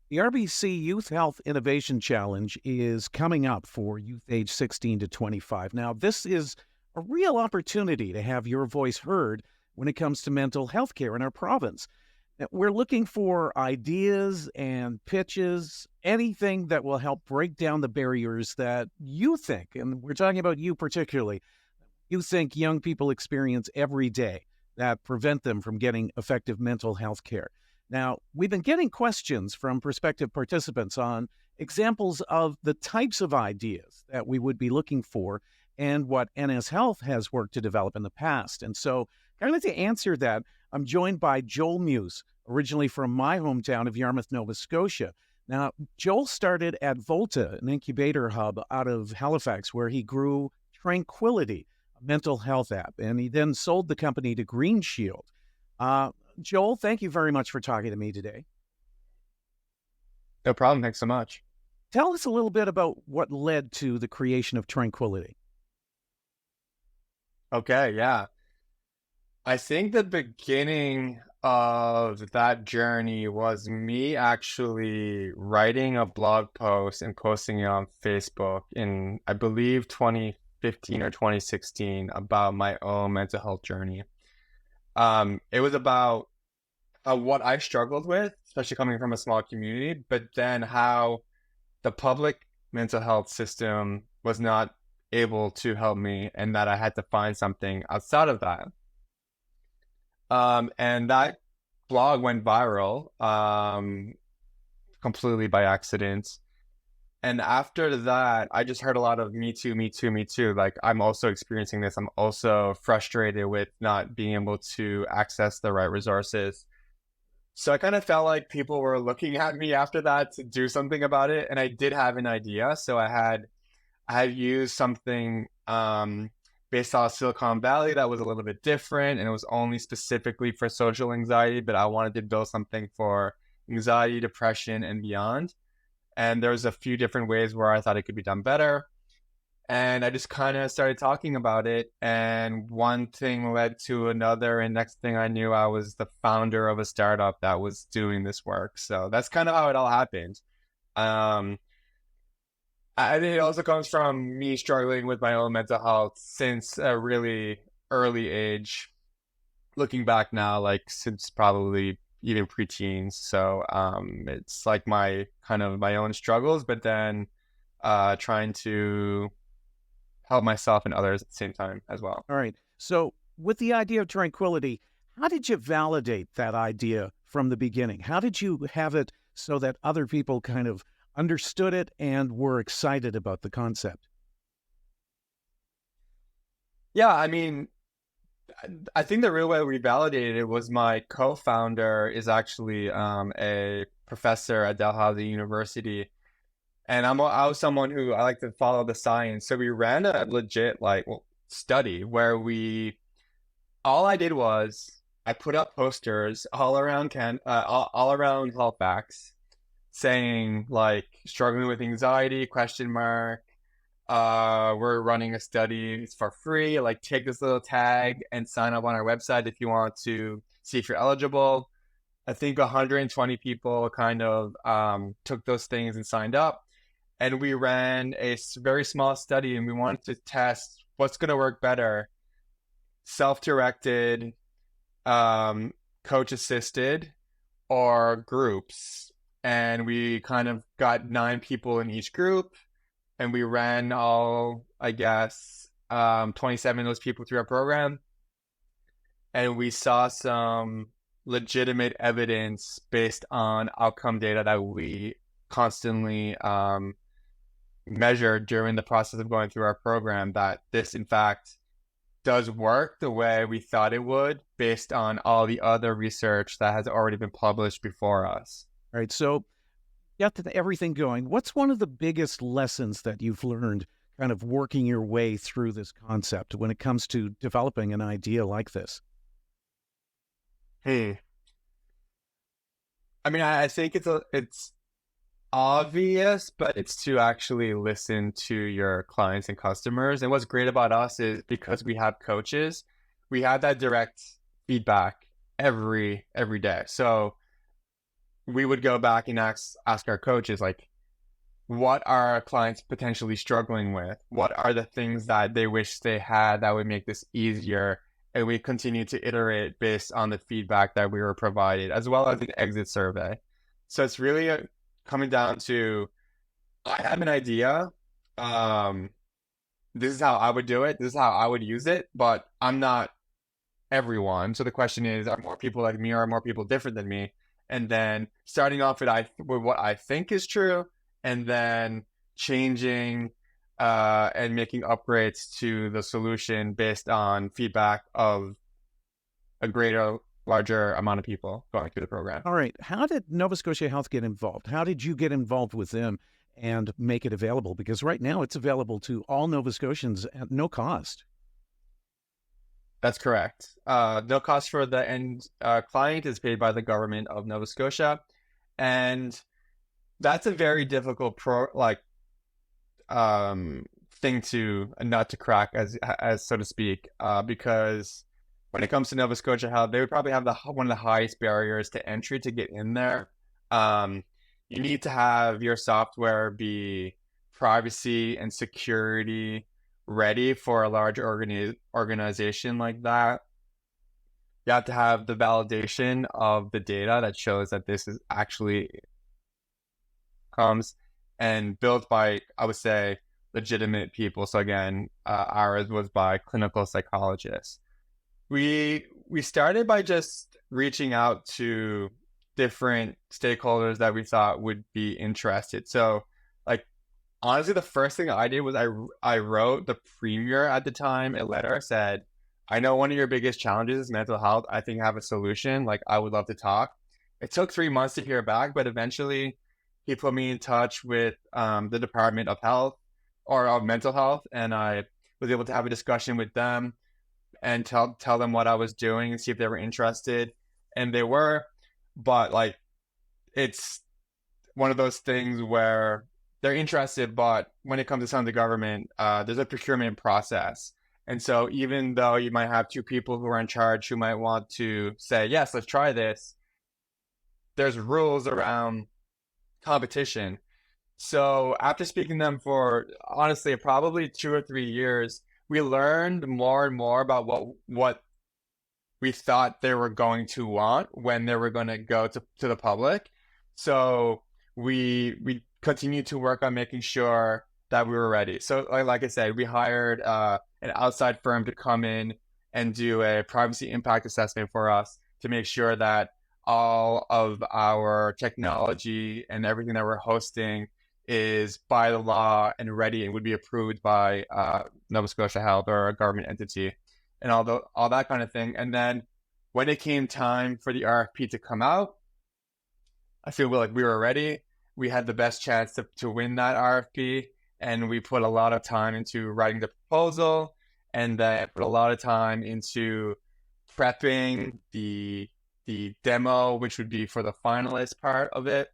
The RBC Youth Health Innovation Challenge is coming up for youth age 16 to 25. Now, this is a real opportunity to have your voice heard when it comes to mental health care in our province. Now, we're looking for ideas and pitches, anything that will help break down the barriers that you think, and we're talking about you particularly, you think young people experience every day that prevent them from getting effective mental health care. Now, we've been getting questions from prospective participants on examples of the types of ideas that we would be looking for and what NS Health has worked to develop in the past. And so, kind of to answer that, I'm joined by Joel Muise, originally from my hometown of Yarmouth, Nova Scotia. Now, Joel started at Volta, an incubator hub out of Halifax, where he grew Tranquility, a mental health app, and he then sold the company to Green Shield. Joel, thank you very much for talking to me today. No problem. Thanks so much. Tell us a little bit about what led to the creation of Tranquility. Okay, yeah. I think the beginning of that journey was me actually writing a blog post and posting it on Facebook in, I believe, 2015 or 2016 about my own mental health journey. It was about what I struggled with, especially coming from a small community, but then how the public mental health system was not able to help me and that I had to find something outside of that. And that blog went viral completely by accident. And after that, I just heard a lot of me too, me too, me too. Like, I'm also experiencing this. I'm also frustrated with not being able to access the right resources. So I kind of felt like people were looking at me after that to do something about it. And I did have an idea. So I had used something based out of Silicon Valley that was a little bit different, and it was only specifically for social anxiety, but I wanted to build something for anxiety, depression, and beyond. And there was a few different ways where I thought it could be done better. And I just kind of started talking about it, and one thing led to another, and next thing I knew, I was the founder of a startup that was doing this work. So that's kind of how it all happened. Um, I think it also comes from me struggling with my own mental health since a really early age. Looking back now, like since probably even preteens. So it's like my kind of my own struggles, but then trying to help myself and others at the same time as well. All right. So, with the idea of Tranquility, how did you validate that idea from the beginning? How did you have it so that other people kind of understood it and were excited about the concept? Yeah, I mean, I think the real way we validated it was my co-founder is actually a professor at Dalhousie University. And I was someone who I like to follow the science. So we ran a legit study where all I did was I put up posters all around all around Halifax saying like struggling with anxiety, question mark. We're running a study. It's for free. Like, take this little tag and sign up on our website if you want to see if you're eligible. I think 120 people kind of took those things and signed up. And we ran a very small study, and we wanted to test what's going to work better: self-directed, coach-assisted, or groups. And we kind of got 9 people in each group, and we ran all, I guess, 27 of those people through our program. And we saw some legitimate evidence based on outcome data that we constantly measured during the process of going through our program, that this, in fact, does work the way we thought it would based on all the other research that has already been published before us. All right. So, got everything going. What's one of the biggest lessons that you've learned kind of working your way through this concept when it comes to developing an idea like this? I mean, I think it's obvious, but it's to actually listen to your clients and customers. And what's great about us is because we have coaches, we have that direct feedback every day. So we would go back and ask our coaches, like, what are our clients potentially struggling with? What are the things that they wish they had that would make this easier? And we continue to iterate based on the feedback that we were provided, as well as an exit survey. So it's really coming down to, I have an idea. Um, this is how I would do it. This is how I would use it, but I'm not everyone. So the question is, are more people like me or are more people different than me? And then starting off with what I think is true, and then changing and making upgrades to the solution based on feedback of a larger amount of people going through the program. All right. How did Nova Scotia Health get involved? How did you get involved with them and make it available? Because right now it's available to all Nova Scotians at no cost. That's correct. No cost for the end client is paid by the government of Nova Scotia, and that's a very difficult thing to a nut to crack, as so to speak, because when it comes to Nova Scotia Health, they would probably have one of the highest barriers to entry to get in there. You need to have your software be privacy and security ready for a large organization like that. You have to have the validation of the data that shows that this is actually comes and built by, I would say, legitimate people. So again, ours was by clinical psychologists. We started by just reaching out to different stakeholders that we thought would be interested. So, like, honestly, the first thing I did was I wrote the premier at the time a letter, said, I know one of your biggest challenges is mental health. I think I have a solution. Like, I would love to talk. It took 3 months to hear back, but eventually he put me in touch with the Department of Health or of Mental Health, and I was able to have a discussion with them and tell them what I was doing and see if they were interested. And they were, but like, it's one of those things where they're interested, but when it comes to some of the government, there's a procurement process. And so even though you might have two people who are in charge who might want to say, yes, let's try this, there's rules around competition. So after speaking to them for, honestly, probably 2 or 3 years, we learned more and more about what we thought they were going to want when they were going to go to the public. So we continued to work on making sure that we were ready. So like I said, we hired an outside firm to come in and do a privacy impact assessment for us to make sure that all of our technology and everything that we're hosting is by the law and ready and would be approved by Nova Scotia Health or a government entity and all that kind of thing. And then when it came time for the RFP to come out, I feel like we were ready. We had the best chance to win that RFP, and we put a lot of time into writing the proposal, and then put a lot of time into prepping the demo, which would be for the finalist part of it.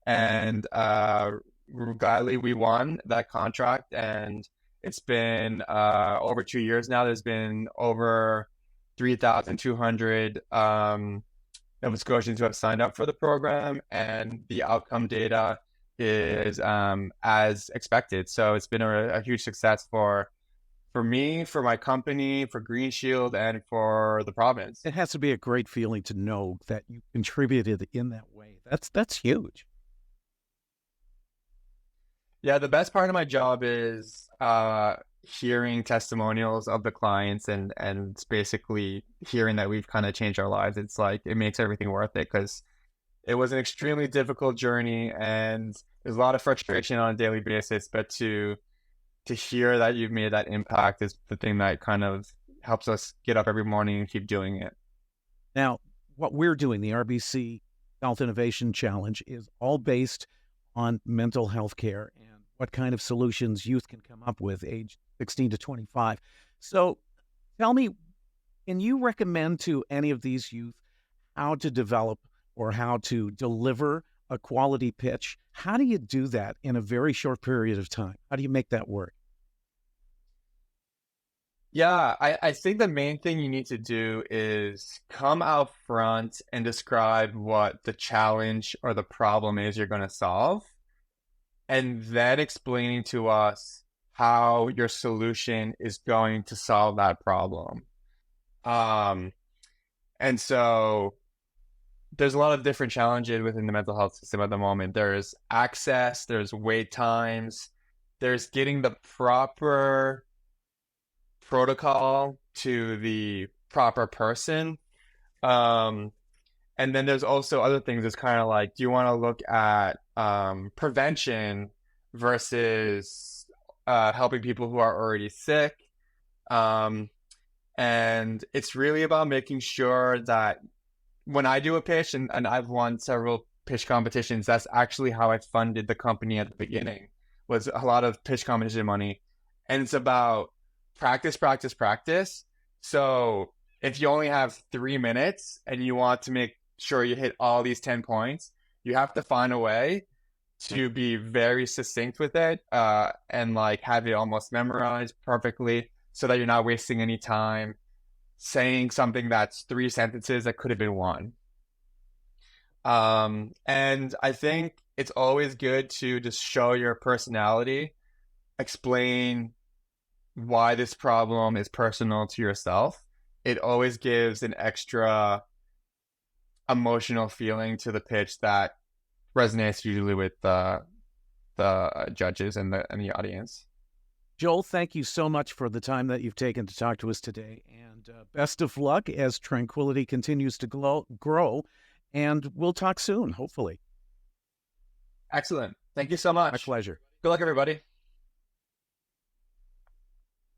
And gladly, we won that contract, and it's been over 2 years now. There's been over 3,200 Nova Scotians who have signed up for the program, and the outcome data is as expected. So it's been a huge success for me, for my company, for Green Shield, and for the province. It has to be a great feeling to know that you contributed in that way. That's huge. Yeah, the best part of my job is hearing testimonials of the clients and basically hearing that we've kind of changed our lives. It's like, it makes everything worth it, because it was an extremely difficult journey and there's a lot of frustration on a daily basis, but to hear that you've made that impact is the thing that kind of helps us get up every morning and keep doing it. Now, what we're doing, the RBC Health Innovation Challenge, is all based on mental health care and what kind of solutions youth can come up with age 16 to 25. So tell me, can you recommend to any of these youth how to develop or how to deliver a quality pitch? How do you do that in a very short period of time? How do you make that work? Yeah, I think the main thing you need to do is come out front and describe what the challenge or the problem is you're going to solve, and then explaining to us how your solution is going to solve that problem. Um, and so there's a lot of different challenges within the mental health system at the moment. There's access, there's wait times, there's getting the proper protocol to the proper person. Um, and then there's also other things. It's kind of like, do you want to look at prevention versus helping people who are already sick? Um, and it's really about making sure that when I do a pitch, and I've won several pitch competitions, that's actually how I funded the company at the beginning, was a lot of pitch competition money. And it's about practice, practice, practice. So if you only have 3 minutes and you want to make sure you hit all these 10 points, you have to find a way to be very succinct with it, and like have it almost memorized perfectly so that you're not wasting any time saying something that's 3 sentences that could have been one. And I think it's always good to just show your personality, explain why this problem is personal to yourself. It always gives an extra emotional feeling to the pitch that resonates usually with the judges and the audience. Joel, thank you so much for the time that you've taken to talk to us today. And best of luck as Tranquility continues to grow. And we'll talk soon, hopefully. Excellent. Thank you so much. My pleasure. Good luck, everybody.